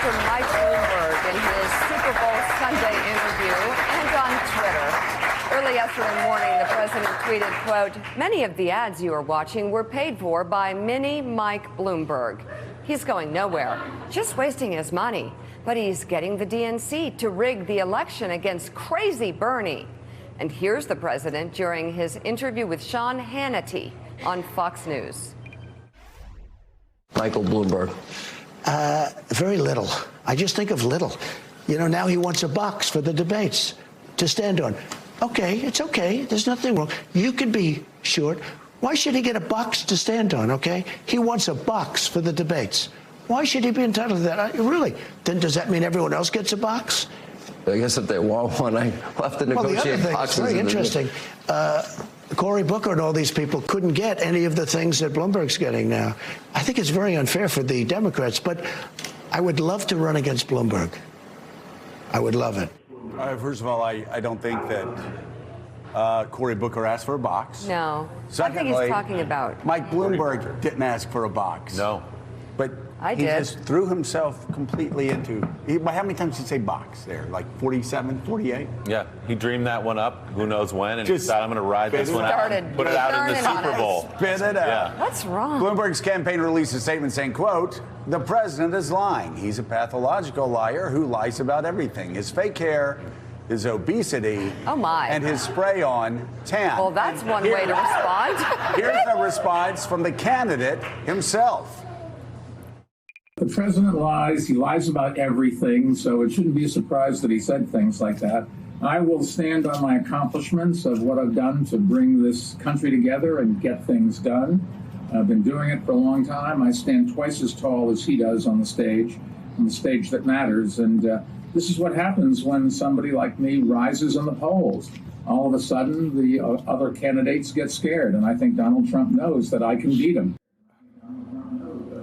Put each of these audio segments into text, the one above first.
Dr. Mike Bloomberg in his Super Bowl Sunday interview and on Twitter. Early yesterday morning, the president tweeted, quote, "Many of the ads you are watching were paid for by Mini Mike Bloomberg. He's going nowhere, just wasting his money. But he's getting the DNC to rig the election against crazy Bernie." And here's the president during his interview with Sean Hannity on Fox News. Michael Bloomberg. Very little. I just think of little. You know, now he wants a box for the debates to stand on. Okay, it's okay. There's nothing wrong. You can be short. Why should he get a box to stand on, okay? He wants a box for the debates. Why should he be entitled to that? Really? Then does that mean everyone else gets a box? I guess if they want one, I will have to negotiate well, the other thing, boxes. It's very interesting. Cory Booker and all these people couldn't get any of the things that Bloomberg's getting now. I think it's very unfair for the Democrats, but I would love to run against Bloomberg. I would love it. First of all, I don't think that Cory Booker asked for a box. No. Secondly, I think he's talking about Mike Bloomberg didn't ask for a box. No. But I he did. just threw himself completely into. How many times did he say box there? Like 47, 48? Yeah, he dreamed that one up. Who knows when? And Just decided I'm going to ride this one out. And put it out in the Started on Super us. Bowl. Spit it out. Yeah. What's wrong? Bloomberg's campaign released a statement saying, quote, "The president is lying. He's a pathological liar who lies about everything. His fake hair, his obesity, Oh, my. and his spray on tan." Well, that's one way to respond. Here's a response from the candidate himself. The president lies. He lies about everything, so it shouldn't be a surprise that he said things like that. I will stand on my accomplishments of what I've done to bring this country together and get things done. I've been doing it for a long time. I stand twice as tall as he does on the stage that matters. And this is what happens when somebody like me rises in the polls. All of a sudden, the other candidates get scared, and I think Donald Trump knows that I can beat him.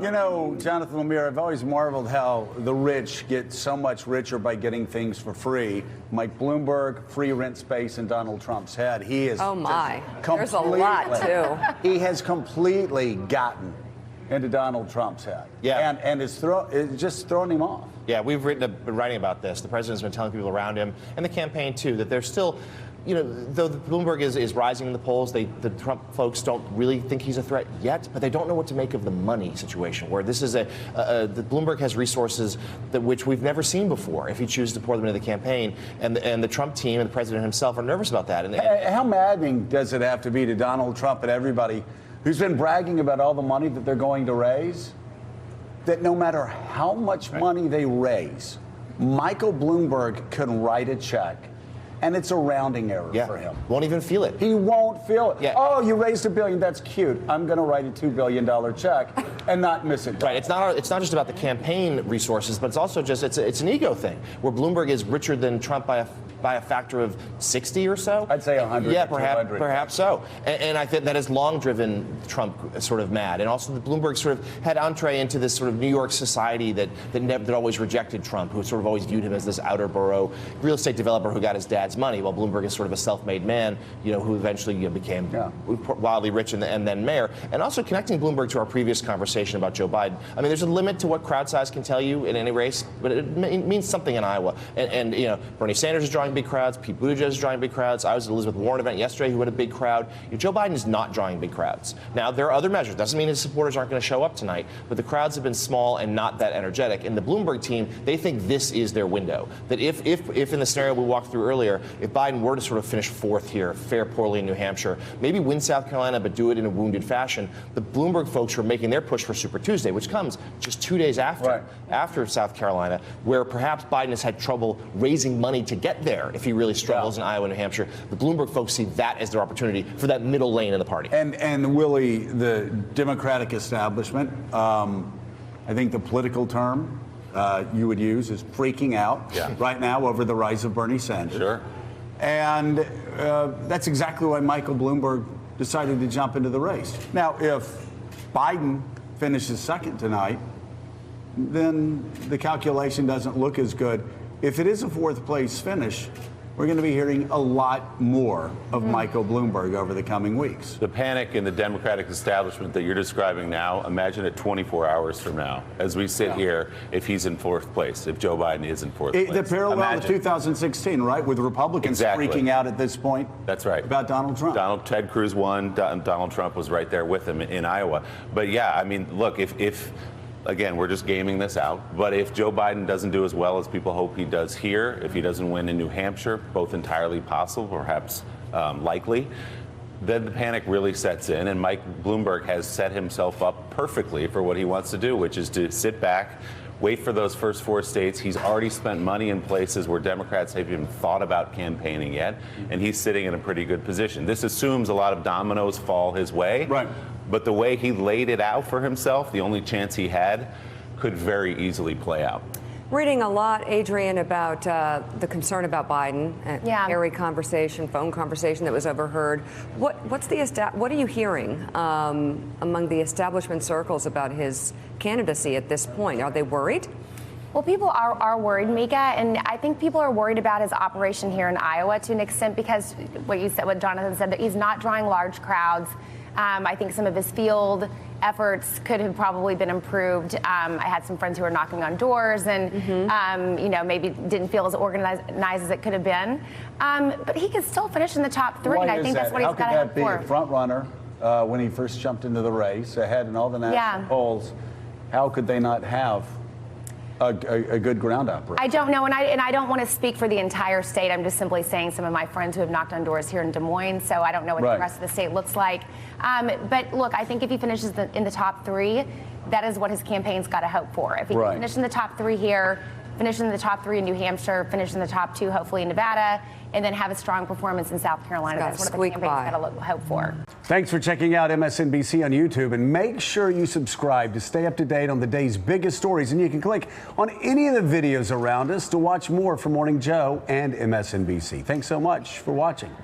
You know, Jonathan Lemire, I've always marveled how the rich get so much richer by getting things for free. Mike Bloomberg, free rent space in Donald Trump's head. He is. Oh, my. There's a lot, too. He has completely gotten into Donald Trump's head. Yeah. And it's just throwing him off. Yeah, we've been writing about this. The president's been telling people around him, and the campaign too, that they're still, you know, though Bloomberg is rising in the polls, the Trump folks don't really think he's a threat yet, but they don't know what to make of the money situation, where this is the Bloomberg has resources which we've never seen before if he chooses to pour them into the campaign, and the Trump team and the president himself are nervous about that. And How maddening does it have to be to Donald Trump and everybody who's been bragging about all the money that they're going to raise, that no matter how much money they raise, Michael Bloomberg can write a check, and it's a rounding error for him. Won't even feel it. He won't feel it. Yeah. Oh, you raised $1 billion. That's cute. I'm going to write a $2 billion check and not miss it. Right. It's not just about the campaign resources, but it's also just it's an ego thing where Bloomberg is richer than Trump by a factor of 60 or so. I'd say 100. Yeah, or 200. perhaps so. And I think that has long driven Trump sort of mad. And also, the Bloomberg sort of had entree into this sort of New York society that always rejected Trump, who sort of always viewed him as this outer borough real estate developer who got his dad's money, while Bloomberg is sort of a self-made man, you know, who eventually became wildly rich and then mayor. And also connecting Bloomberg to our previous conversation about Joe Biden. I mean, there's a limit to what crowd size can tell you in any race, but it means something in Iowa. And you know, Bernie Sanders is drawing big crowds. Pete Buttigieg is drawing big crowds. I was at the Elizabeth Warren event yesterday who had a big crowd. Joe Biden is not drawing big crowds. Now, there are other measures. Doesn't mean his supporters aren't going to show up tonight, but the crowds have been small and not that energetic. And the Bloomberg team, they think this is their window. That if in the scenario we walked through earlier, if Biden were to sort of finish fourth here, fare poorly in New Hampshire, maybe win South Carolina, but do it in a wounded fashion, the Bloomberg folks are making their push for Super Tuesday, which comes just 2 days after South Carolina, where perhaps Biden has had trouble raising money to get there if he really struggles in Iowa and New Hampshire. The Bloomberg folks see that as their opportunity for that middle lane in the party. And Willie, the Democratic establishment, I think the political term you would use is freaking out right now over the rise of Bernie Sanders. Sure. And that's exactly why Michael Bloomberg decided to jump into the race. Now, if Biden finishes second tonight, then the calculation doesn't look as good. If it is a fourth place finish, we're going to be hearing a lot more of Michael Bloomberg over the coming weeks. The panic in the Democratic establishment that you're describing now, imagine it 24 hours from now, as we sit here, if he's in fourth place, if Joe Biden is in fourth place. The parallel Imagine. to 2016, right, with Republicans freaking out at this point. That's right. About Donald Trump. Ted Cruz won. Donald Trump was right there with him in Iowa. But yeah, I mean, look, if again, we're just gaming this out, but if Joe Biden doesn't do as well as people hope he does here, if he doesn't win in New Hampshire, both entirely possible, perhaps likely, then the panic really sets in, and Mike Bloomberg has set himself up perfectly for what he wants to do, which is to sit back, wait for those first 4 states. He's already spent money in places where Democrats haven't even thought about campaigning yet, and he's sitting in a pretty good position. This assumes a lot of dominoes fall his way. Right. But the way he laid it out for himself, the only chance he had, could very easily play out. Reading a lot, Adrian, about the concern about Biden, Harry conversation, phone conversation that was overheard. What are you hearing among the establishment circles about his candidacy at this point? Are they worried? Well, people are worried, Mika, and I think people are worried about his operation here in Iowa to an extent because what Jonathan said, that he's not drawing large crowds. I think some of his field efforts could have probably been improved. I had some friends who were knocking on doors and, maybe didn't feel as organized as it could have been. But he could still finish in the top 3, and I think that's what he's got to hope for. How could that be a front runner when he first jumped into the race, ahead in all the national polls? How could they not have a good ground operation? I don't know, and I don't want to speak for the entire state. I'm just simply saying some of my friends who have knocked on doors here in Des Moines, so I don't know what the rest of the state looks like. But look, I think if he finishes in the top 3, that is what his campaign's got to hope for. If he can finish in the top 3 here, finish in the top 3 in New Hampshire, finish in the top 2 hopefully in Nevada, and then have a strong performance in South Carolina, that's what the campaign's got to hope for. Thanks for checking out MSNBC on YouTube, and make sure you subscribe to stay up to date on the day's biggest stories. And you can click on any of the videos around us to watch more from Morning Joe and MSNBC. Thanks so much for watching.